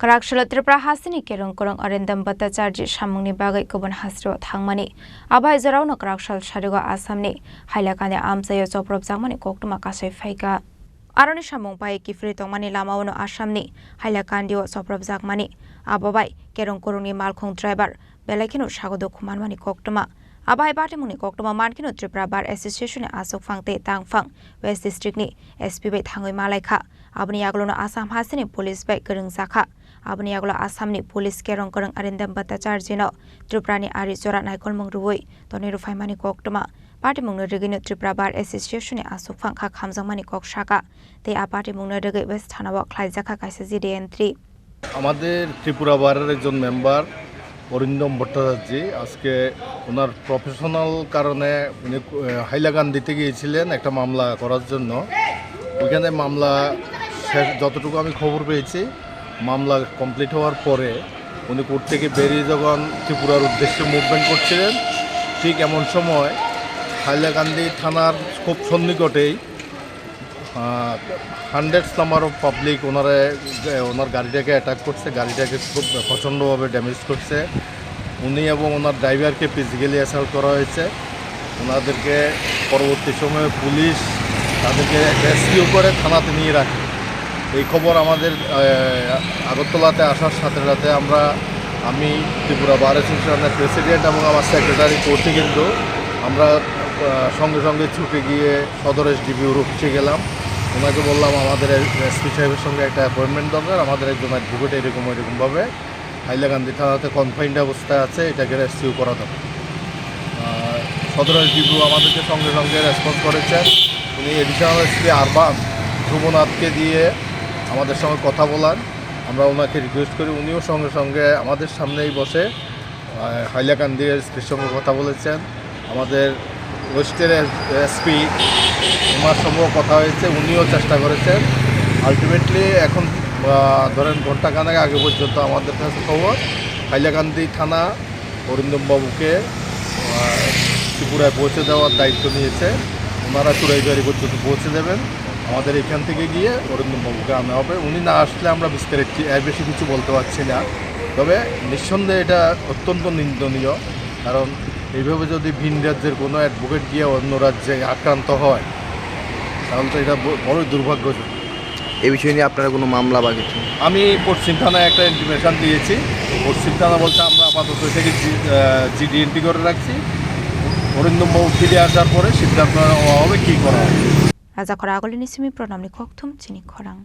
Karakshalo Tripura Hasini Kerong Korong Arindam Bhattacharya Shamungni Bagai Kubun Hasro Thangmani Abai Zarauno Karakshal Shariga Asamni Hailakane Amsayo Soprop Zamani Koktuma Kasai Faika Aroni Shamung Pai Kifri Tongmani Lamauno Asamni Hailakandio Soprop Zakmani Ababai Kerong Korungi Malkong Driver Belakino Shagodo Kumanmani Koktuma Abai Batimuni Koktuma Markino Tripura Bar Association Asok Fangte Tangfang West District ni SP Bai Thangoi Malaika Abni Aglono Asam Hasini Police Bai Kereng Zakha Abni Aglo Asamni Police Kerong Korong Arindam Bhattacharya no Tripurani Ari Zorat Naikol Mungrui Toniru Faimani Koktuma Party Mungno Regino Tripura Bar Association Asok Fangka Khamjangmani Kok Shaka They are Party Mungno Regi West Thanawa Klaizaka Kaisa DN3 আমাদের ত্রিপুরা বারের একজন member Arindam Bhattacharya আজকে ওনার professional কারণে উনি হাইলাকান্দি দিতে গিয়েছিলেন একটা মামলা করার জন্য ওখানে মামলা যতটুকু আমি খবর পেয়েছি মামলা কমপ্লিট হওয়ার পরে উনি কোর্ট থেকে বেরিয়ে যখন ত্রিপুরার উদ্দেশ্যে মুভমেন্ট করছিলেন ঠিক এমন সময় হাইলাকান্দি থানার খুব সন্নিকটেই হান্ড্রেডস নাম্বার অফ পাবলিক ওনার গাড়িটাকে অ্যাটাক করছে গাড়িটাকে খুব প্রচণ্ডভাবে ড্যামেজ করছে উনি এবং ওনার ড্রাইভারকে ফিজিক্যালি অ্যাসাল্ট করা হয়েছে ওনাদেরকে পরবর্তী সময়ে পুলিশ তাদেরকে রেস্কিউ করে থানাতে নিয়ে রাখে এই খবর আমাদের আগরতলাতে আসার সাথে সাথে আমি ত্রিপুরা বার অ্যাসোসিয়েশনের প্রেসিডেন্ট এবং আমার সেক্রেটারি কোর্টে কিন্তু আমরা সঙ্গে সঙ্গে ছুটে গিয়ে সদর এসডিপি অফিসে গেলাম ওনাকে বললাম আমাদের এসপি সাহেবের সঙ্গে একটা অ্যাপয়েন্টমেন্ট দরকার আমাদের একজন অ্যাডভোকেট এরকমভাবে হাইলাকান্দি থানাতে কনফাইন্ড অবস্থায় আছে এটাকে রেস্কিউ করা দরকার সদর এসডিপি আমাদেরকে সঙ্গে সঙ্গে রেসপন্স করেছেন উনি এডিশনাল এসপি আরবান ধ্রুবনাথকে দিয়ে আমাদের সঙ্গে কথা বলান আমরা ওনাকে রিকোয়েস্ট করি উনিও সঙ্গে সঙ্গে আমাদের সামনেই বসে হাইলাকান্দি এসপির সঙ্গে কথা বলেছেন আমাদের ওয়েস্টের এসপি ওনার সঙ্গেও কথা হয়েছে উনিও চেষ্টা করেছেন আলটিমেটলি এখন ধরেন ঘণ্টাখানেক আগে পর্যন্ত আমাদের কাছে খবর হাইলাকান্দি থানা অরিন্দম বাবুকে ত্রিপুরায় পৌঁছে দেওয়ার দায়িত্ব নিয়েছে ওনারা চুরাইবাড়ি পর্যন্ত পৌঁছে দেবেন আমাদের এখান থেকে গিয়ে অরিন্দম বাবুকে আনা হবে উনি না আসলে আমরা বিস্তারিত এর বেশি কিছু বলতে পারছি না তবে নিঃসন্দেহে এটা অত্যন্ত নিন্দনীয় কারণ এইভাবে যদি ভিন রাজ্যের কোনো অ্যাডভোকেট গিয়ে অন্য রাজ্যে আক্রান্ত হয় তাহলে তো এটা বড়ই দুর্ভাগ্যজনক এই বিষয় নিয়ে আপনারা কোনো মামলা বা কিছু আমি পশ্চিম থানায় একটা ইন্টিমেশন দিয়েছি পশ্চিম থানা বলছে আমরা আপাতত থেকে জিডিএনটি করে রাখছি অরিন্দম বাবু ফিরে আসার পরে সিদ্ধান্ত নেওয়া হবে কী করা হবে রাজা খরা আগলিনি সিমি প্রণামনি খকথুম চিনি খরাং